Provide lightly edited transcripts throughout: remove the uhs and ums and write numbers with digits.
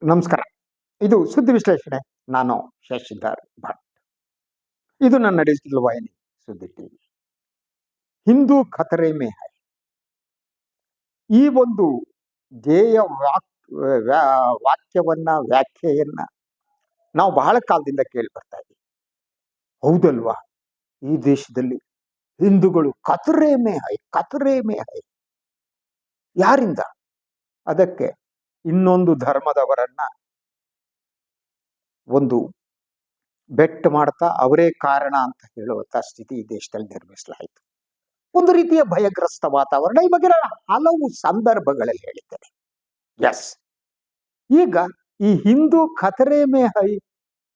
ನಮಸ್ಕಾರ. ಇದು ಸುದ್ದಿ ವಿಶ್ಲೇಷಣೆ. ನಾನು ಶಶಿಧರ್ ಭಟ್. ಇದು ನನ್ನ ಡಿಜಿಟಲ್ ವಾಹಿನಿ ಸುದ್ದಿ ಟಿವಿ. ಹಿಂದೂ ಖತರೆ ಮೇ ಹೈ. ಈ ಒಂದು ಧ್ಯೇಯ ವಾಕ್ಯವನ್ನ ವ್ಯಾಖ್ಯೆಯನ್ನ ನಾವು ಬಹಳ ಕಾಲದಿಂದ ಕೇಳಿ ಬರ್ತಾ ಇದ್ದೀವಿ. ಹೌದಲ್ವಾ? ಈ ದೇಶದಲ್ಲಿ ಹಿಂದೂಗಳು ಕತರೆ ಮೇ ಹೈ, ಕತರೆ ಮೇ ಹೈ. ಯಾರಿಂದ? ಅದಕ್ಕೆ ಇನ್ನೊಂದು ಧರ್ಮದವರನ್ನ ಒಂದು ಬೆಟ್ ಮಾಡ್ತಾ ಅವರೇ ಕಾರಣ ಅಂತ ಹೇಳುವಂತ ಸ್ಥಿತಿ ಈ ದೇಶದಲ್ಲಿ ನಿರ್ಮಿಸಲಾಯಿತು. ಒಂದು ರೀತಿಯ ಭಯಗ್ರಸ್ತ ವಾತಾವರಣ ಈ ಬಗ್ಗೆ ನಾನು ಹಲವು ಸಂದರ್ಭಗಳಲ್ಲಿ ಹೇಳಿದ್ದೇನೆ. ಎಸ್, ಈಗ ಈ ಹಿಂದೂ ಖತರೆ ಮೇ ಹೈ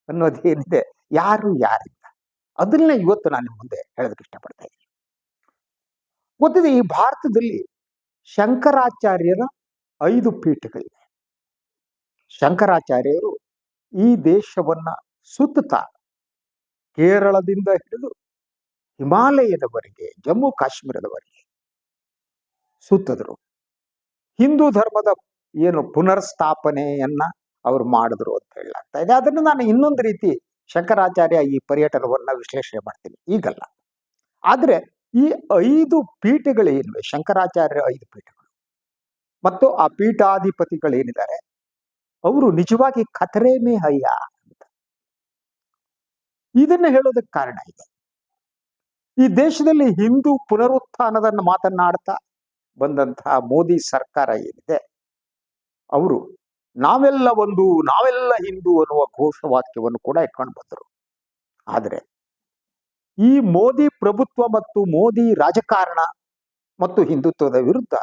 ಅನ್ನೋದೇನಿದೆ, ಯಾರಿಂದ, ಅದನ್ನ ಇವತ್ತು ನಾನು ನಿಮ್ಮ ಮುಂದೆ ಹೇಳೋದಕ್ಕೆ ಇಷ್ಟಪಡ್ತಾ ಇದ್ದೀನಿ. ಗೊತ್ತಿದೆ, ಈ ಭಾರತದಲ್ಲಿ ಶಂಕರಾಚಾರ್ಯರ 5 ಪೀಠಗಳಿವೆ. ಶಂಕರಾಚಾರ್ಯರು ಈ ದೇಶವನ್ನ ಸುತ್ತುತ್ತಾ ಕೇರಳದಿಂದ ಹಿಡಿದು ಹಿಮಾಲಯದವರೆಗೆ, ಜಮ್ಮು ಕಾಶ್ಮೀರದವರೆಗೆ ಸುತ್ತಿದ್ರು. ಹಿಂದೂ ಧರ್ಮದ ಏನು ಪುನರ್ಸ್ಥಾಪನೆಯನ್ನ ಅವರು ಮಾಡಿದ್ರು ಅಂತ ಹೇಳಲಾಗ್ತಾ ಇದೆ. ಅದನ್ನು ನಾನು ಇನ್ನೊಂದು ರೀತಿ ಶಂಕರಾಚಾರ್ಯ ಈ ಪರ್ಯಟನವನ್ನ ವಿಶ್ಲೇಷಣೆ ಮಾಡ್ತೀನಿ, ಈಗಲ್ಲ. ಆದ್ರೆ ಈ 5 ಪೀಠಗಳೇನಿವೆ, ಶಂಕರಾಚಾರ್ಯರ 5 ಪೀಠಗಳು ಮತ್ತು ಆ ಪೀಠಾಧಿಪತಿಗಳೇನಿದ್ದಾರೆ, ಅವರು ನಿಜವಾಗಿ ಖತರೆ ಮೇ ಹಯ್ಯ ಅಂತ ಇದನ್ನ ಹೇಳೋದಕ್ಕೆ ಕಾರಣ ಇದೆ. ಈ ದೇಶದಲ್ಲಿ ಹಿಂದೂ ಪುನರುತ್ಥಾನದ ಮಾತನಾಡ್ತಾ ಬಂದಂತಹ ಮೋದಿ ಸರ್ಕಾರ ಏನಿದೆ, ಅವರು ನಾವೆಲ್ಲ ಒಂದು, ನಾವೆಲ್ಲ ಹಿಂದೂ ಅನ್ನುವ ಘೋಷವಾಕ್ಯವನ್ನು ಕೂಡ ಇಟ್ಕೊಂಡು ಬಂದರು. ಆದರೆ ಈ ಮೋದಿ ಪ್ರಭುತ್ವ ಮತ್ತು ಮೋದಿ ರಾಜಕಾರಣ ಮತ್ತು ಹಿಂದುತ್ವದ ವಿರುದ್ಧ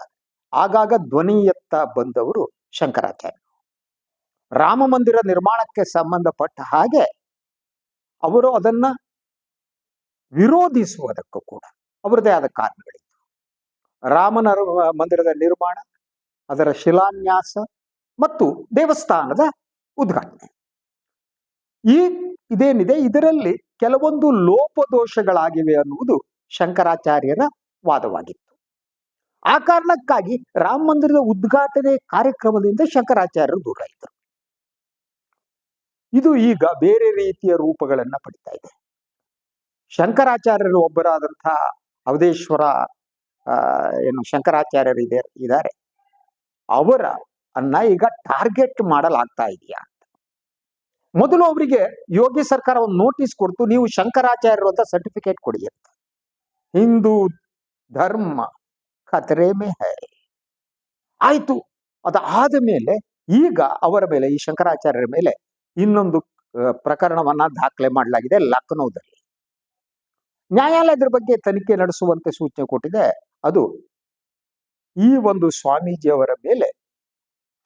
ಆಗಾಗ ಧ್ವನಿ ಎತ್ತ ಬಂದವರು ಶಂಕರಾಚಾರ್ಯ. ರಾಮ ಮಂದಿರ ನಿರ್ಮಾಣಕ್ಕೆ ಸಂಬಂಧಪಟ್ಟ ಹಾಗೆ ಅವರು ಅದನ್ನ ವಿರೋಧಿಸುವುದಕ್ಕೂ ಕೂಡ ಅವರದೇ ಆದ ಕಾರಣಗಳಿತ್ತು. ರಾಮನ ಮಂದಿರದ ನಿರ್ಮಾಣ, ಅದರ ಶಿಲಾನ್ಯಾಸ ಮತ್ತು ದೇವಸ್ಥಾನದ ಉದ್ಘಾಟನೆ, ಇದೇನಿದೆ, ಇದರಲ್ಲಿ ಕೆಲವೊಂದು ಲೋಪದೋಷಗಳಾಗಿವೆ ಅನ್ನುವುದು ಶಂಕರಾಚಾರ್ಯರ ವಾದವಾಗಿತ್ತು. ಆ ಕಾರಣಕ್ಕಾಗಿ ರಾಮ ಮಂದಿರದ ಉದ್ಘಾಟನೆ ಕಾರ್ಯಕ್ರಮದಿಂದ ಶಂಕರಾಚಾರ್ಯರು ದೂರ ಇದ್ದರು. ಇದು ಈಗ ಬೇರೆ ರೀತಿಯ ರೂಪಗಳನ್ನ ಪಡಿತಾ ಇದೆ. ಶಂಕರಾಚಾರ್ಯರು ಒಬ್ಬರಾದಂತಹ ಅವಧೇಶ್ವರ ಶಂಕರಾಚಾರ್ಯರು ಇದ್ದಾರೆ, ಅವರ ಈಗ ಟಾರ್ಗೆಟ್ ಮಾಡಲಾಗ್ತಾ ಇದೆಯಾ ಅಂತ. ಮೊದಲು ಅವರಿಗೆ ಯೋಗಿ ಸರ್ಕಾರ ಒಂದು ನೋಟಿಸ್ ಕೊಡ್ತು, ನೀವು ಶಂಕರಾಚಾರ್ಯರು ಅಂತ ಸರ್ಟಿಫಿಕೇಟ್ ಕೊಡಿ ಅಂತ. ಹಿಂದೂ ಧರ್ಮ ಖತರೆ ಮೇ ಹೈ ಆಯ್ತು. ಅದಾದ ಮೇಲೆ ಈಗ ಅವರ ಮೇಲೆ, ಈ ಶಂಕರಾಚಾರ್ಯರ ಮೇಲೆ ಇನ್ನೊಂದು ಪ್ರಕರಣವನ್ನ ದಾಖಲೆ ಮಾಡಲಾಗಿದೆ ಲಕ್ನೋದಲ್ಲಿ. ನ್ಯಾಯಾಲಯದ ಬಗ್ಗೆ ತನಿಖೆ ನಡೆಸುವಂತೆ ಸೂಚನೆ ಕೊಟ್ಟಿದೆ. ಅದು ಈ ಒಂದು ಸ್ವಾಮೀಜಿಯವರ ಮೇಲೆ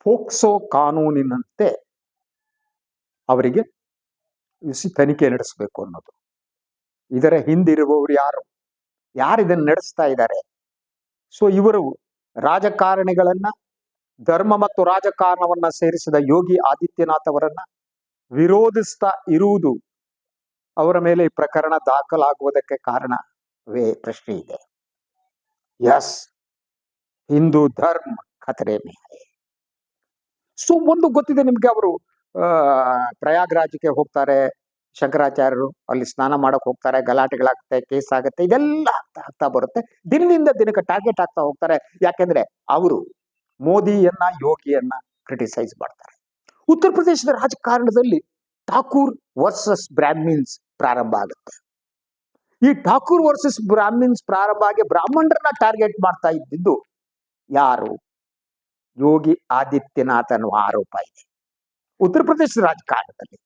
ಫೋಕ್ಸೋ ಕಾನೂನಿನಂತೆ ಅವರಿಗೆ ತನಿಖೆ ನಡೆಸಬೇಕು ಅನ್ನೋದು. ಇದರ ಹಿಂದಿರುವವರು ಯಾರು ಇದನ್ನು ನಡೆಸ್ತಾ ಇದ್ದಾರೆ? ಸೊ ಇವರು ರಾಜಕಾರಣಿಗಳನ್ನ, ಧರ್ಮ ಮತ್ತು ರಾಜಕಾರಣವನ್ನ ಸೇರಿಸಿದ ಯೋಗಿ ಆದಿತ್ಯನಾಥ್ ಅವರನ್ನ ವಿರೋಧಿಸ್ತಾ ಇರುವುದು ಅವರ ಮೇಲೆ ಈ ಪ್ರಕರಣ ದಾಖಲಾಗುವುದಕ್ಕೆ ಕಾರಣವೇ ಪ್ರಶ್ನೆ ಇದೆ. ಎಸ್, ಹಿಂದೂ ಧರ್ಮ ಖತರೆ ಮೇ ಹೈ. ಸೊ ಒಂದು ಗೊತ್ತಿದೆ ನಿಮ್ಗೆ, ಅವರು ಪ್ರಯಾಗ್ರಾಜ್ಗೆ ಹೋಗ್ತಾರೆ ಶಂಕರಾಚಾರ್ಯರು, ಅಲ್ಲಿ ಸ್ನಾನ ಮಾಡಕ್ ಹೋಗ್ತಾರೆ, ಗಲಾಟೆಗಳಾಗುತ್ತೆ, ಕೇಸ್ ಆಗುತ್ತೆ, ಇದೆಲ್ಲ ಆಗ್ತಾ ಬರುತ್ತೆ. ದಿನದಿಂದ ದಿನಕ್ಕೆ ಟಾರ್ಗೆಟ್ ಆಗ್ತಾ ಹೋಗ್ತಾರೆ. ಯಾಕೆಂದ್ರೆ ಅವರು ಮೋದಿಯನ್ನ, ಯೋಗಿಯನ್ನ ಕ್ರಿಟಿಸೈಸ್ ಮಾಡ್ತಾರೆ. ಉತ್ತರ ಪ್ರದೇಶದ ರಾಜಕಾರಣದಲ್ಲಿ ಠಾಕೂರ್ ವರ್ಸಸ್ ಬ್ರಾಹ್ಮಿನ್ಸ್ ಪ್ರಾರಂಭ ಆಗುತ್ತೆ. ಈ ಠಾಕೂರ್ ವರ್ಸಸ್ ಬ್ರಾಹ್ಮಿನ್ಸ್ ಪ್ರಾರಂಭ ಆಗಿ ಬ್ರಾಹ್ಮಣರನ್ನ ಟಾರ್ಗೆಟ್ ಮಾಡ್ತಾ ಇದ್ದಿದ್ದು ಯಾರು? ಯೋಗಿ ಆದಿತ್ಯನಾಥ್ ಅನ್ನುವ ಆರೋಪ ಇದೆ ಉತ್ತರ ಪ್ರದೇಶದ ರಾಜಕಾರಣದಲ್ಲಿ.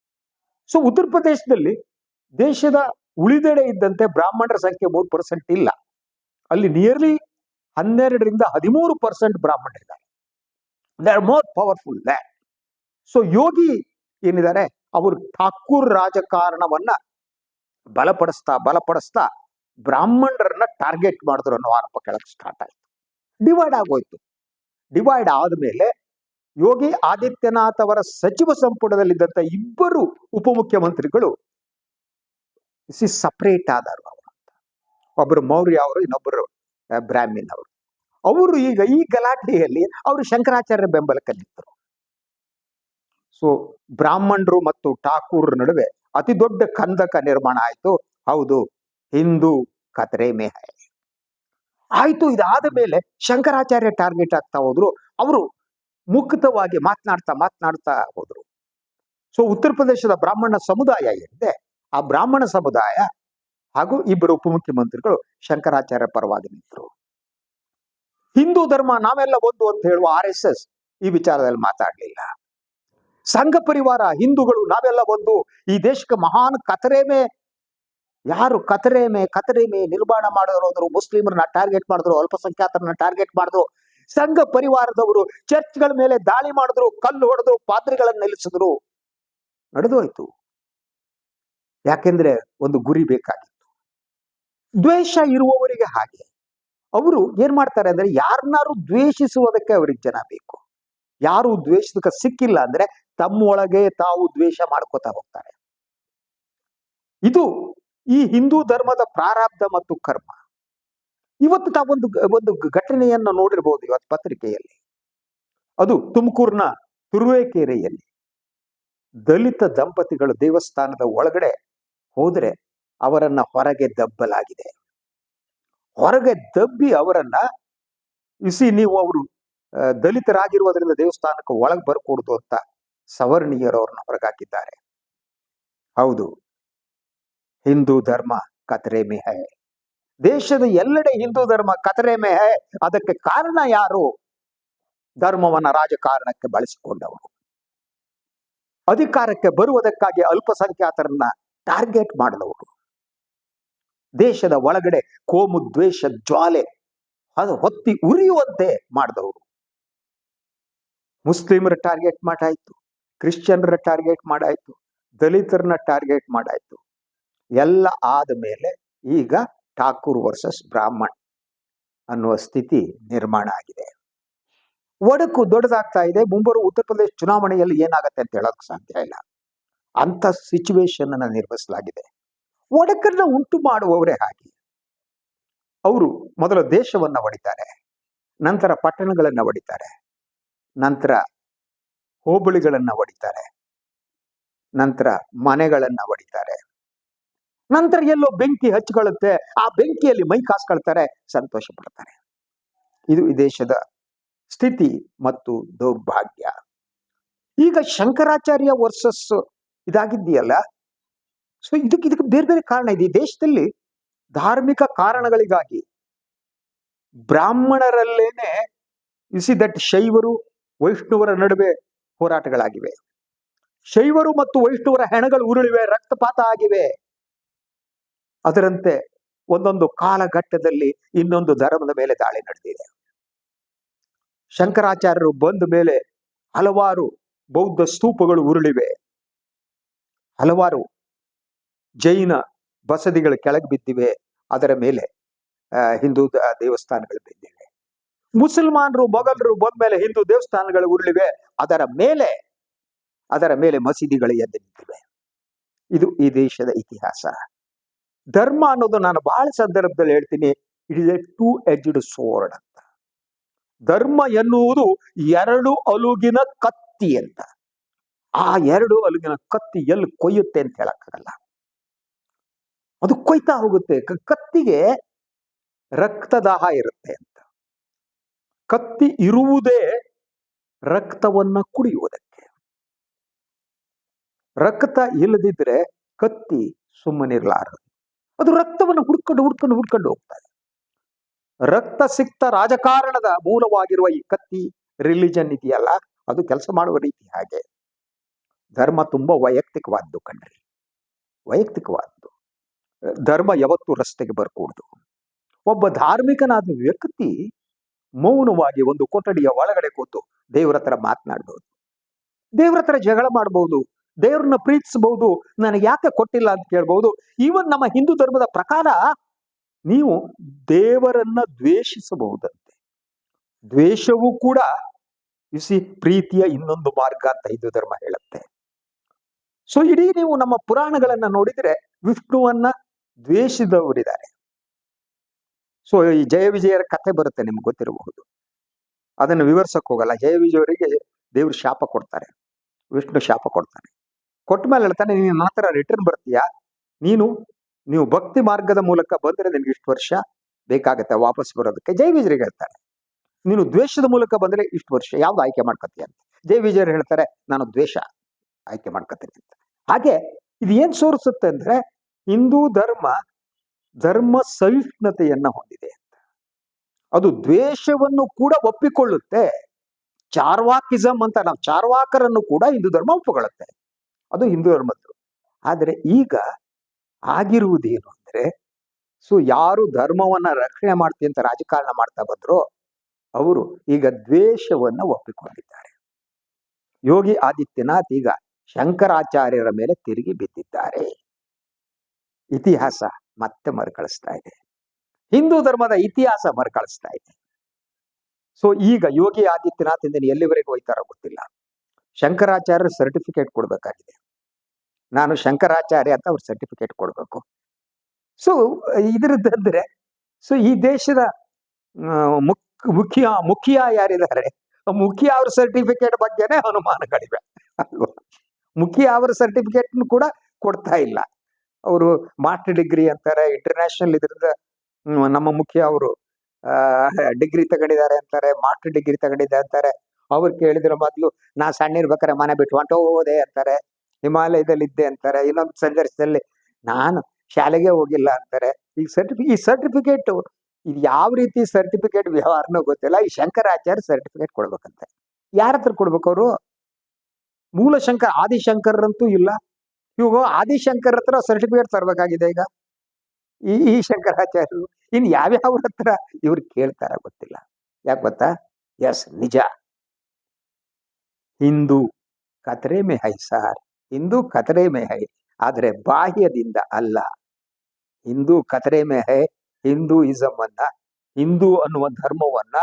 ಸೊ ಉತ್ತರ ಪ್ರದೇಶದಲ್ಲಿ ದೇಶದ ಉಳಿದೆಡೆ ಇದ್ದಂತೆ ಬ್ರಾಹ್ಮಣರ ಸಂಖ್ಯೆ 3% ಇಲ್ಲ. ಅಲ್ಲಿ ನಿಯರ್ಲಿ 12ರಿಂದ 13% ಬ್ರಾಹ್ಮಣರಿದ್ದಾರೆ. They are more powerful that. So Yogi ಏನಿದ್ದಾರೆ, ಅವರು ಠಾಕೂರ್ ರಾಜಕಾರಣವನ್ನ ಬಲಪಡಿಸ್ತಾ ಬ್ರಾಹ್ಮಣರನ್ನ ಟಾರ್ಗೆಟ್ ಮಾಡಿದ್ರು ಅನ್ನೋ ಆರೋಪ ಕೆಳಗೆ ಸ್ಟಾರ್ಟ್ ಆಯ್ತು. ಡಿವೈಡ್ ಆಗೋಯ್ತು. ಡಿವೈಡ್ ಆದ್ಮೇಲೆ ಯೋಗಿ ಆದಿತ್ಯನಾಥ್ ಅವರ ಸಚಿವ ಸಂಪುಟದಲ್ಲಿದ್ದಂತ 2 ಉಪಮುಖ್ಯಮಂತ್ರಿಗಳು ಸಪರೇಟ್ ಆದರು. ಒಬ್ಬರು ಮೌರ್ಯ ಅವರು, ಇನ್ನೊಬ್ಬರು ಬ್ರಾಹ್ಮಿನ್ ಅವರು. ಅವರು ಈಗ ಈ ಗಲಾಟೆಯಲ್ಲಿ ಅವರು ಶಂಕರಾಚಾರ್ಯ ಬೆಂಬಲಕ್ಕೆ ನಿಂತರು. ಸೊ ಬ್ರಾಹ್ಮಣರು ಮತ್ತು ಠಾಕೂರ್ ನಡುವೆ ಅತಿ ದೊಡ್ಡ ಕಂದಕ ನಿರ್ಮಾಣ ಆಯ್ತು. ಹೌದು, ಹಿಂದೂ ಖತರೆ ಮೇ ಹೈ ಆಯ್ತು. ಇದಾದ ಮೇಲೆ ಶಂಕರಾಚಾರ್ಯ ಟಾರ್ಗೆಟ್ ಆಗ್ತಾ ಹೋದ್ರು. ಅವರು ಮುಕ್ತವಾಗಿ ಮಾತನಾಡ್ತಾ ಹೋದ್ರು. ಸೊ ಉತ್ತರ ಪ್ರದೇಶದ ಬ್ರಾಹ್ಮಣ ಸಮುದಾಯ ಏನಿದೆ, ಆ ಬ್ರಾಹ್ಮಣ ಸಮುದಾಯ ಹಾಗೂ ಇಬ್ಬರು ಉಪಮುಖ್ಯಮಂತ್ರಿಗಳು ಶಂಕರಾಚಾರ್ಯ ಪರವಾಗಿ ನಿಂತರು. ಹಿಂದೂ ಧರ್ಮ ನಾವೆಲ್ಲ ಒಂದು ಅಂತ ಹೇಳುವ RSS ಈ ವಿಚಾರದಲ್ಲಿ ಮಾತಾಡ್ಲಿಲ್ಲ. ಸಂಘ ಪರಿವಾರ, ಹಿಂದೂಗಳು ನಾವೆಲ್ಲ ಒಂದು, ಈ ದೇಶಕ್ಕೆ ಮಹಾನ್ ಕತರೆಮೆ, ಯಾರು ಕತರೆಮೆ ನಿರ್ಮಾಣ ಮಾಡಿದ್ರು, ಮುಸ್ಲಿಮರನ್ನ ಟಾರ್ಗೆಟ್ ಮಾಡಿದ್ರು, ಅಲ್ಪಸಂಖ್ಯಾತರನ್ನ ಟಾರ್ಗೆಟ್ ಮಾಡಿದ್ರು. ಸಂಘ ಪರಿವಾರದವರು ಚರ್ಚ್ಗಳ ಮೇಲೆ ದಾಳಿ ಮಾಡಿದ್ರು, ಕಲ್ಲು ಹೊಡೆದ್ರು, ಪಾದ್ರಿಗಳನ್ನ ನಿಲ್ಲಿಸಿದ್ರು. ನಡೆದೋಯ್ತು. ಯಾಕೆಂದ್ರೆ ಒಂದು ಗುರಿ ಬೇಕಾಗಿತ್ತು. ದ್ವೇಷ ಇರುವವರಿಗೆ ಹಾಗೆ ಅವರು ಏನ್ ಮಾಡ್ತಾರೆ ಅಂದ್ರೆ, ಯಾರನ್ನಾರು ದ್ವೇಷಿಸುವುದಕ್ಕೆ ಅವ್ರಿಗೆ ಜನ ಬೇಕು. ಯಾರು ದ್ವೇಷಕ್ಕೆ ಸಿಕ್ಕಿಲ್ಲ ಅಂದ್ರೆ ತಮ್ಮೊಳಗೆ ತಾವು ದ್ವೇಷ ಮಾಡ್ಕೋತಾ ಹೋಗ್ತಾರೆ. ಇದು ಈ ಹಿಂದೂ ಧರ್ಮದ ಪ್ರಾರಬ್ಧ ಮತ್ತು ಕರ್ಮ. ಇವತ್ತು ತಾವೊಂದು ಒಂದು ಘಟನೆಯನ್ನು ನೋಡಿರ್ಬೋದು ಇವತ್ತು ಪತ್ರಿಕೆಯಲ್ಲಿ. ಅದು ತುಮಕೂರಿನ ತುರುವೇಕೆರೆಯಲ್ಲಿ ದಲಿತ ದಂಪತಿಗಳು ದೇವಸ್ಥಾನದ ಒಳಗಡೆ ಹೋದ್ರೆ ಅವರನ್ನ ಹೊರಗೆ ದಬ್ಬಲಾಗಿದೆ. ಹೊರಗೆ ದಬ್ಬಿ ಅವರನ್ನ ನೀವು ಅವರು ದಲಿತರಾಗಿರುವುದರಿಂದ ದೇವಸ್ಥಾನಕ್ಕೆ ಒಳಗೆ ಬರ್ಕೊಡುದು ಅಂತ ಸವರ್ಣೀಯರು ಅವ್ರನ್ನ ಹೊರಗಾಕಿದ್ದಾರೆ. ಹೌದು, ಹಿಂದೂ ಧರ್ಮ ಖತರೆ ಮೇ ಹೈ. ದೇಶದ ಎಲ್ಲೆಡೆ ಹಿಂದೂ ಧರ್ಮ ಖತರೆ ಮೇ ಹೈ. ಅದಕ್ಕೆ ಕಾರಣ ಯಾರು? ಧರ್ಮವನ್ನ ರಾಜಕಾರಣಕ್ಕೆ ಬಳಸಿಕೊಂಡವರು, ಅಧಿಕಾರಕ್ಕೆ ಬರುವುದಕ್ಕಾಗಿ ಅಲ್ಪಸಂಖ್ಯಾತರನ್ನ ಟಾರ್ಗೆಟ್ ಮಾಡಿದವರು, ದೇಶದ ಒಳಗಡೆ ಕೋಮು ದ್ವೇಷ ಜ್ವಾಲೆ ಅದು ಹೊತ್ತಿ ಉರಿಯುವಂತೆ ಮಾಡಿದವರು. ಮುಸ್ಲಿಮರ ಟಾರ್ಗೆಟ್ ಮಾಡಾಯ್ತು, ಕ್ರಿಶ್ಚಿಯನ್ರ ಟಾರ್ಗೆಟ್ ಮಾಡಾಯ್ತು, ದಲಿತರನ್ನ ಟಾರ್ಗೆಟ್ ಮಾಡಾಯ್ತು. ಎಲ್ಲ ಆದ ಮೇಲೆ ಈಗ ಠಾಕೂರ್ ವರ್ಸಸ್ ಬ್ರಾಹ್ಮಣ್ ಅನ್ನುವ ಸ್ಥಿತಿ ನಿರ್ಮಾಣ ಆಗಿದೆ. ಒಡಕು ದೊಡ್ಡದಾಗ್ತಾ ಇದೆ. ಮುಂಬರುವ ಉತ್ತರ ಪ್ರದೇಶ ಚುನಾವಣೆಯಲ್ಲಿ ಏನಾಗತ್ತೆ ಅಂತ ಹೇಳೋಕೆ ಸಾಧ್ಯ ಇಲ್ಲ. ಅಂತ ಸಿಚುವೇಶನ್ ಅನ್ನ ನಿರ್ಮಿಸಲಾಗಿದೆ. ಒಡಕನ್ನ ಉಂಟು ಮಾಡುವವರೇ ಹಾಗೆ. ಅವರು ಮೊದಲ ದೇಶವನ್ನ ಒಡಿತಾರೆ, ನಂತರ ಪಟ್ಟಣಗಳನ್ನ ಒಡಿತಾರೆ, ನಂತರ ಹೋಬಳಿಗಳನ್ನ ಒಡಿತಾರೆ, ನಂತರ ಮನೆಗಳನ್ನ ಒಡಿತಾರೆ, ನಂತರ ಎಲ್ಲೋ ಬೆಂಕಿ ಹಚ್ಕೊಳ್ಳುತ್ತೆ, ಆ ಬೆಂಕಿಯಲ್ಲಿ ಮೈ ಕಾಸ್ಕೊಳ್ತಾರೆ, ಸಂತೋಷ ಪಡ್ತಾರೆ. ಇದು ಈ ದೇಶದ ಸ್ಥಿತಿ ಮತ್ತು ದೌರ್ಭಾಗ್ಯ. ಈಗ ಶಂಕರಾಚಾರ್ಯ ವರ್ಸಸ್ ಇದಾಗಿದ್ದೀಯಲ್ಲ, ಸೊ ಇದಕ್ಕೆ ಬೇರೆ ಬೇರೆ ಕಾರಣ ಇದೆ. ಈ ದೇಶದಲ್ಲಿ ಧಾರ್ಮಿಕ ಕಾರಣಗಳಿಗಾಗಿ ಬ್ರಾಹ್ಮಣರಲ್ಲೇನೆ ದಟ್ ಶೈವರು ವೈಷ್ಣವರ ನಡುವೆ ಹೋರಾಟಗಳಾಗಿವೆ. ಶೈವರು ಮತ್ತು ವೈಷ್ಣವರ ಹೆಣಗಳು ಉರುಳಿವೆ, ರಕ್ತಪಾತ ಆಗಿವೆ. ಅದರಂತೆ ಒಂದೊಂದು ಕಾಲಘಟ್ಟದಲ್ಲಿ ಇನ್ನೊಂದು ಧರ್ಮದ ಮೇಲೆ ದಾಳಿ ನಡೆದಿದೆ. ಶಂಕರಾಚಾರ್ಯರು ಬಂದ ಮೇಲೆ ಹಲವಾರು ಬೌದ್ಧ ಸ್ತೂಪಗಳು ಉರುಳಿವೆ, ಹಲವಾರು ಜೈನ ಬಸದಿಗಳು ಕೆಳಗೆ ಬಿದ್ದಿವೆ, ಅದರ ಮೇಲೆ ಹಿಂದೂ ದೇವಸ್ಥಾನಗಳು ಬಿದ್ದಿವೆ. ಮುಸಲ್ಮಾನರು ಮೊಘಲರು ಬಂದ ಮೇಲೆ ಹಿಂದೂ ದೇವಸ್ಥಾನಗಳು ಉರುಳಿವೆ, ಅದರ ಮೇಲೆ ಮಸೀದಿಗಳು ಎದ್ದು ನಿಂತಿವೆ. ಇದು ಈ ದೇಶದ ಇತಿಹಾಸ. ಧರ್ಮ ಅನ್ನೋದು ನಾನು ಬಹಳ ಸಂದರ್ಭದಲ್ಲಿ ಹೇಳ್ತೀನಿ, it is A two edged sword ಅಂತ. ಧರ್ಮ ಎನ್ನುವುದು ಎರಡು ಅಲುಗಿನ ಕತ್ತಿ ಅಂತ. ಆ ಎರಡು ಅಲುಗಿನ ಕತ್ತಿ ಎಲ್ಲಿ ಕೊಯ್ಯುತ್ತೆ ಅಂತ ಹೇಳಕ್ಕಾಗಲ್ಲ, ಅದು ಕೊಯ್ತಾ ಹೋಗುತ್ತೆ. ಕತ್ತಿಗೆ ರಕ್ತದಾಹ ಇರುತ್ತೆ ಅಂತ. ಕತ್ತಿ ಇರುವುದೇ ರಕ್ತವನ್ನ ಕುಡಿಯುವುದಕ್ಕೆ. ರಕ್ತ ಇಲ್ಲದಿದ್ರೆ ಕತ್ತಿ ಸುಮ್ಮನಿರ್ಲಾರದು, ಅದು ರಕ್ತವನ್ನು ಹುಡ್ಕೊಂಡು ಹೋಗ್ತದೆ. ರಕ್ತ ಸಿಕ್ತ ರಾಜಕಾರಣದ ಮೂಲವಾಗಿರುವ ಈ ಕತ್ತಿ ರಿಲಿಜನ್ ಇದೆಯಲ್ಲ, ಅದು ಕೆಲಸ ಮಾಡುವ ರೀತಿ ಹಾಗೆ. ಧರ್ಮ ತುಂಬಾ ವೈಯಕ್ತಿಕವಾದ್ದು ಕಣ್ರಿ, ವೈಯಕ್ತಿಕವಾದ್ದು. ಧರ್ಮ ಯಾವತ್ತೂ ರಸ್ತೆಗೆ ಬರ್ಕೂಡ್ದು. ಒಬ್ಬ ಧಾರ್ಮಿಕನಾದ ವ್ಯಕ್ತಿ ಮೌನವಾಗಿ ಒಂದು ಕೊಠಡಿಯ ಒಳಗಡೆ ಕೂತು ದೇವ್ರ ಹತ್ರ ಮಾತನಾಡ್ಬಹುದು, ದೇವ್ರ ಹತ್ರ ಜಗಳ ಮಾಡಬಹುದು, ದೇವ್ರನ್ನ ಪ್ರೀತಿಸಬಹುದು, ನನಗೆ ಯಾಕೆ ಕೊಟ್ಟಿಲ್ಲ ಅಂತ ಕೇಳ್ಬಹುದು. ಈವನ್ ನಮ್ಮ ಹಿಂದೂ ಧರ್ಮದ ಪ್ರಕಾರ ನೀವು ದೇವರನ್ನ ದ್ವೇಷಿಸಬಹುದಂತೆ. ದ್ವೇಷವೂ ಕೂಡ ಪ್ರೀತಿಯ ಇನ್ನೊಂದು ಮಾರ್ಗ ಅಂತ ಹಿಂದೂ ಧರ್ಮ ಹೇಳುತ್ತೆ. ಸೊ ಇಡೀ ನೀವು ನಮ್ಮ ಪುರಾಣಗಳನ್ನ ನೋಡಿದ್ರೆ ವಿಷ್ಣುವನ್ನ ದ್ವೇಷಿಸಿದವರಿದ್ದಾರೆ. ಸೊ ಈ ಜಯ ವಿಜಯರ ಕಥೆ ಬರುತ್ತೆ, ನಿಮ್ಗೆ ಗೊತ್ತಿರಬಹುದು. ಅದನ್ನು ವಿವರಿಸಕ್ ಹೋಗಲ್ಲ. ಜಯ ವಿಜಯವರಿಗೆ ದೇವರು ಶಾಪ ಕೊಡ್ತಾರೆ. ವಿಷ್ಣು ಶಾಪ ಕೊಡ್ತಾನೆ. ಕೊಟ್ಟ ಮೇಲೆ ಹೇಳ್ತಾನೆ, ನೀನು ನನ್ನ ಹತ್ರ ರಿಟರ್ನ್ ಬರ್ತೀಯಾ, ನೀವು ಭಕ್ತಿ ಮಾರ್ಗದ ಮೂಲಕ ಬಂದ್ರೆ ನಿನ್ಗೆ ಇಷ್ಟು ವರ್ಷ ಬೇಕಾಗತ್ತೆ ವಾಪಸ್ ಬರೋದಕ್ಕೆ. ಜೈ ವಿಜಯರಿಗೆ ಹೇಳ್ತಾರೆ, ನೀನು ದ್ವೇಷದ ಮೂಲಕ ಬಂದ್ರೆ ಇಷ್ಟು ವರ್ಷ, ಯಾವ್ದು ಆಯ್ಕೆ ಮಾಡ್ಕೊತೀಯ ಅಂತ. ಜೈ ವಿಜಯರು ಹೇಳ್ತಾರೆ, ನಾನು ದ್ವೇಷ ಆಯ್ಕೆ ಮಾಡ್ಕೊತೀನಿ ಅಂತ. ಹಾಗೆ ಇದು ಏನ್ ಸೋರಿಸುತ್ತೆ ಅಂದ್ರೆ ಹಿಂದೂ ಧರ್ಮ ಸಹಿಷ್ಣುತೆಯನ್ನ ಹೊಂದಿದೆ ಅಂತ. ಅದು ದ್ವೇಷವನ್ನು ಕೂಡ ಒಪ್ಪಿಕೊಳ್ಳುತ್ತೆ. ಚಾರ್ವಾಕಿಸಮ್ ಅಂತ, ನಾವು ಚಾರ್ವಾಕರನ್ನು ಕೂಡ ಹಿಂದೂ ಧರ್ಮ ಒಪ್ಪಿಕೊಳ್ಳುತ್ತೆ, ಅದು ಹಿಂದೂ ಧರ್ಮದ್ದು. ಆದ್ರೆ ಈಗ ಆಗಿರುವುದೇನು ಅಂದ್ರೆ, ಯಾರು ಧರ್ಮವನ್ನ ರಕ್ಷಣೆ ಮಾಡ್ತೀನಿ ಅಂತ ರಾಜಕಾರಣ ಮಾಡ್ತಾ ಬಂದ್ರು, ಅವರು ಈಗ ದ್ವೇಷವನ್ನ ಒಪ್ಪಿಕೊಂಡಿದ್ದಾರೆ. ಯೋಗಿ ಆದಿತ್ಯನಾಥ್ ಈಗ ಶಂಕರಾಚಾರ್ಯರ ಮೇಲೆ ತಿರುಗಿ ಬಿದ್ದಿದ್ದಾರೆ. ಇತಿಹಾಸ ಮತ್ತೆ ಮರುಕಳಿಸ್ತಾ ಇದೆ, ಹಿಂದೂ ಧರ್ಮದ ಇತಿಹಾಸ ಮರುಕಳಿಸ್ತಾ ಇದೆ. ಈಗ ಯೋಗಿ ಆದಿತ್ಯನಾಥ್ ಇಂದ ಎಲ್ಲಿವರೆಗೂ ಹೋಯ್ತಾರೋ ಗೊತ್ತಿಲ್ಲ. ಶಂಕರಾಚಾರ್ಯ ಸರ್ಟಿಫಿಕೇಟ್ ಕೊಡ್ಬೇಕಾಗಿದೆ, ನಾನು ಶಂಕರಾಚಾರ್ಯ ಅಂತ ಅವ್ರ ಸರ್ಟಿಫಿಕೇಟ್ ಕೊಡ್ಬೇಕು. ಇದರದ್ದಂದ್ರೆ ಈ ದೇಶದ ಮುಖ್ಯ ಯಾರಿದ್ದಾರೆ, ಮುಖ್ಯ ಅವ್ರ ಸರ್ಟಿಫಿಕೇಟ್ ಬಗ್ಗೆನೇ ಅನುಮಾನಗಳಿವೆ ಅಲ್ವಾ. ಮುಖ್ಯ ಅವರ ಸರ್ಟಿಫಿಕೇಟ್ ಕೂಡ ಕೊಡ್ತಾ ಇಲ್ಲ. ಅವರು ಮಾಸ್ಟರ್ ಡಿಗ್ರಿ ಅಂತಾರೆ, ಇಂಟರ್ನ್ಯಾಷನಲ್ ಇದರಿಂದ ನಮ್ಮ ಮುಖ್ಯ ಅವರು ಡಿಗ್ರಿ ತಗೊಂಡಿದ್ದಾರೆ ಅಂತಾರೆ, ಮಾಸ್ಟರ್ ಡಿಗ್ರಿ ತಗೊಂಡಿದ್ದಾರೆ ಅಂತಾರೆ. ಅವ್ರು ಕೇಳಿದ್ರೆ ಮೊದಲು ನಾ ಸಣ್ಣ ಇರ್ಬೇಕಾರೆ ಮನೆ ಬಿಟ್ಟು ಹೊಂಟೋದೆ ಅಂತಾರೆ, ಹಿಮಾಲಯದಲ್ಲಿ ಇದ್ದೆ ಅಂತಾರೆ, ಇನ್ನೊಂದು ಸಂದರ್ಶದಲ್ಲಿ ನಾನು ಶಾಲೆಗೆ ಹೋಗಿಲ್ಲ ಅಂತಾರೆ. ಈ ಸರ್ಟಿಫಿಕೇಟ್ ಇದು ಯಾವ ರೀತಿ ಸರ್ಟಿಫಿಕೇಟ್ ವ್ಯವಹಾರನೂ ಗೊತ್ತಿಲ್ಲ. ಈ ಶಂಕರಾಚಾರ್ಯ ಸರ್ಟಿಫಿಕೇಟ್ ಕೊಡ್ಬೇಕಂತೆ. ಯಾರ ಹತ್ರ ಕೊಡ್ಬೇಕು ಅವರು? ಮೂಲಶಂಕರ ಆದಿಶಂಕರಂತೂ ಇಲ್ಲ. ಇವಾಗ ಆದಿಶಂಕರ್ ಹತ್ರ ಸರ್ಟಿಫಿಕೇಟ್ ತರಬೇಕಾಗಿದೆ ಈಗ ಈ ಶಂಕರಾಚಾರ್ಯರು. ಇನ್ನು ಯಾವ್ಯಾವ್ರ ಹತ್ರ ಇವ್ರು ಕೇಳ್ತಾರ ಗೊತ್ತಿಲ್ಲ. ಯಾಕೆ ಗೊತ್ತಾ? ಎಸ್, ನಿಜ, ಹಿಂದೂ ಖತರೆ ಮೇ ಹೈ ಸಾರ್, ಹಿಂದೂ ಖತರೆ ಮೇ ಹೈ, ಆದ್ರೆ ಬಾಹ್ಯದಿಂದ ಅಲ್ಲ. ಹಿಂದೂ ಖತರೆ ಮೇ ಹೈ. ಹಿಂದೂಯಿಸಮ್ ಅನ್ನ, ಹಿಂದೂ ಅನ್ನುವ ಧರ್ಮವನ್ನ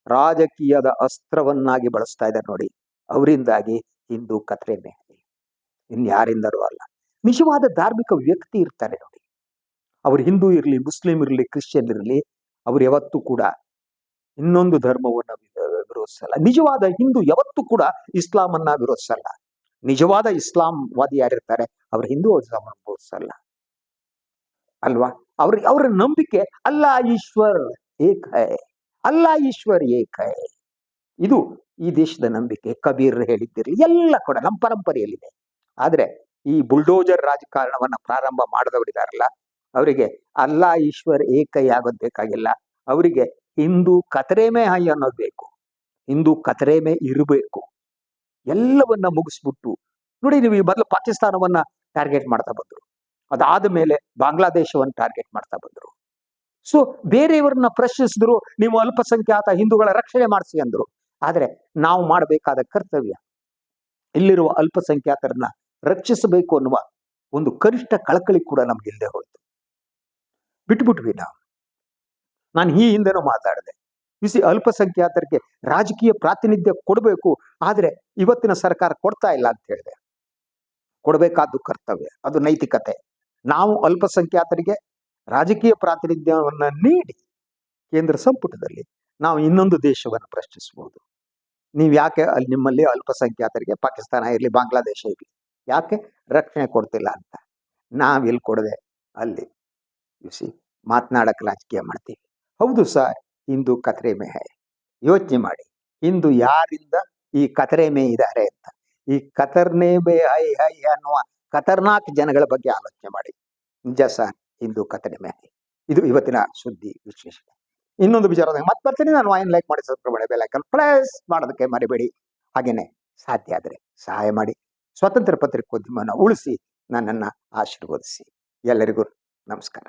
ರಾಜಕೀಯದ ಅಸ್ತ್ರವನ್ನಾಗಿ ಬಳಸ್ತಾ ಇದ್ದಾರೆ ನೋಡಿ. ಅವರಿಂದಾಗಿ ಹಿಂದೂ ಖತರೆ ಮೇ ಹೈ, ಇನ್ಯಾರಿಂದಲೂ ಅಲ್ಲ. ನಿಜವಾದ ಧಾರ್ಮಿಕ ವ್ಯಕ್ತಿ ಇರ್ತಾರೆ ನೋಡಿ, ಅವ್ರು ಹಿಂದೂ ಇರಲಿ, ಮುಸ್ಲಿಂ ಇರಲಿ, ಕ್ರಿಶ್ಚಿಯನ್ ಇರಲಿ, ಅವ್ರು ಯಾವತ್ತೂ ಕೂಡ ಇನ್ನೊಂದು ಧರ್ಮವನ್ನ ವಿರೋಧಿಸಲ್ಲ. ನಿಜವಾದ ಹಿಂದೂ ಯಾವತ್ತೂ ಕೂಡ ಇಸ್ಲಾಂ ಅನ್ನ ವಿರೋಧಿಸಲ್ಲ. ನಿಜವಾದ ಇಸ್ಲಾಂವಾದಿ ಯಾರಿರ್ತಾರೆ ಅವ್ರ ಹಿಂದೂ ವಿರೋಧಿಸಲ್ಲ ಅಲ್ವಾ. ಅವ್ರ ನಂಬಿಕೆ ಅಲ್ಲಾ ಈಶ್ವರ್ ಏಕ್ ಹೈ, ಅಲ್ಲಾ ಈಶ್ವರ್ ಏಕ್ ಹೈ. ಇದು ಈ ದೇಶದ ನಂಬಿಕೆ. ಕಬೀರ್ ಹೇಳಿದ್ದಿರಲಿ, ಎಲ್ಲ ಕೂಡ ನಮ್ಮ ಪರಂಪರೆಯಲ್ಲಿದೆ. ಆದ್ರೆ ಈ ಬುಲ್ಡೋಜರ್ ರಾಜಕಾರಣವನ್ನ ಪ್ರಾರಂಭ ಮಾಡಿದವರಿದಾರಲ್ಲ, ಅವರಿಗೆ ಅಲ್ಲಾ ಈಶ್ವರ್ ಏಕೈ ಆಗೋದ್ ಬೇಕಾಗಿಲ್ಲ. ಅವರಿಗೆ ಹಿಂದೂ ಖತರೆ ಮೇ ಹೈ ಅನ್ನೋದು ಬೇಕು, ಹಿಂದೂ ಖತರೆ ಮೇ ಇರಬೇಕು. ಎಲ್ಲವನ್ನ ಮುಗಿಸ್ಬಿಟ್ಟು ನೋಡಿ, ನೀವು ಈ ಮೊದಲು ಪಾಕಿಸ್ತಾನವನ್ನ ಟಾರ್ಗೆಟ್ ಮಾಡ್ತಾ ಬಂದ್ರು, ಅದಾದ ಮೇಲೆ ಬಾಂಗ್ಲಾದೇಶವನ್ನು ಟಾರ್ಗೆಟ್ ಮಾಡ್ತಾ ಬಂದ್ರು. ಬೇರೆಯವ್ರನ್ನ ಪ್ರಶ್ನಿಸಿದ್ರು, ನೀವು ಅಲ್ಪಸಂಖ್ಯಾತ ಹಿಂದೂಗಳ ರಕ್ಷಣೆ ಮಾಡಿಸಿ ಅಂದ್ರು. ಆದ್ರೆ ನಾವು ಮಾಡಬೇಕಾದ ಕರ್ತವ್ಯ ಇಲ್ಲಿರುವ ಅಲ್ಪಸಂಖ್ಯಾತರನ್ನ ರಕ್ಷಿಸಬೇಕು ಅನ್ನುವ ಒಂದು ಕನಿಷ್ಠ ಕಳಕಳಿ ಕೂಡ ನಮ್ಗೆ ಇಲ್ಲದೆ ಹೋಯ್ತು. ಬಿಟ್ಬಿಟ್ವಿ ನಾವು. ನಾನು ಈ ಹಿಂದೆನೂ ಮಾತಾಡಿದೆ, ಅಲ್ಪಸಂಖ್ಯಾತರಿಗೆ ರಾಜಕೀಯ ಪ್ರಾತಿನಿಧ್ಯ ಕೊಡಬೇಕು, ಆದ್ರೆ ಇವತ್ತಿನ ಸರ್ಕಾರ ಕೊಡ್ತಾ ಇಲ್ಲ ಅಂತ ಹೇಳಿದೆ. ಕೊಡಬೇಕಾದ್ದು ಕರ್ತವ್ಯ, ಅದು ನೈತಿಕತೆ. ನಾವು ಅಲ್ಪಸಂಖ್ಯಾತರಿಗೆ ರಾಜಕೀಯ ಪ್ರಾತಿನಿಧ್ಯವನ್ನ ನೀಡಿ ಕೇಂದ್ರ ಸಂಪುಟದಲ್ಲಿ ನಾವು ಇನ್ನೊಂದು ದೇಶವನ್ನು ಪ್ರಶ್ನಿಸಬಹುದು. ನೀವು ಯಾಕೆ ನಿಮ್ಮಲ್ಲಿ ಅಲ್ಪಸಂಖ್ಯಾತರಿಗೆ ಪಾಕಿಸ್ತಾನ ಇರಲಿ, ಬಾಂಗ್ಲಾದೇಶ ಇರಲಿ, ಯಾಕೆ ರಕ್ಷಣೆ ಕೊಡ್ತಿಲ್ಲ ಅಂತ ನಾವಿಲ್ಲಿ ಕೊಡದೆ ಅಲ್ಲಿ ಮಾತನಾಡಕ್ಕೆ ರಾಜಕೀಯ ಮಾಡ್ತೀವಿ. ಹೌದು ಸರ್, ಹಿಂದೂ ಖತರೆ ಮೇ ಹೈ. ಯೋಚನೆ ಮಾಡಿ, ಹಿಂದೂ ಯಾರಿಂದ ಈ ಖತರೆ ಮೇ ಇದ್ದಾರೆ ಅಂತ. ಈ ಕತರ್ನೆ ಮೇ ಹೈ ಹೈ ಅನ್ನುವ ಖತರ್ನಾಕ್ ಜನಗಳ ಬಗ್ಗೆ ಆಲೋಚನೆ ಮಾಡಿ. ನಿಜ ಸರ್, ಹಿಂದೂ ಖತರೆ ಮೇ ಹೈ. ಇದು ಇವತ್ತಿನ ಸುದ್ದಿ ವಿಶ್ಲೇಷಣೆ. ಇನ್ನೊಂದು ವಿಚಾರದಾಗ ಮತ್ತೆ ಬರ್ತೀನಿ. ನಾನು ವಾಯಿನ್ ಲೈಕ್ ಮಾಡಿ, ಸಬ್ಸ್ಕ್ರೈಬ್ ಮಾಡಿ, ಬೆಲ್ ಐಕಾನ್ ಪ್ರೆಸ್ ಮಾಡೋದಕ್ಕೆ ಮರಿಬೇಡಿ. ಹಾಗೇನೆ ಸಾಧ್ಯ ಆದರೆ ಸಹಾಯ ಮಾಡಿ. ಸ್ವತಂತ್ರ ಪತ್ರಿಕೋದ್ಯಮವನ್ನು ಉಳಿಸಿ ನನ್ನನ್ನು ಆಶೀರ್ವದಿಸಿ. ಎಲ್ಲರಿಗೂ ನಮಸ್ಕಾರ.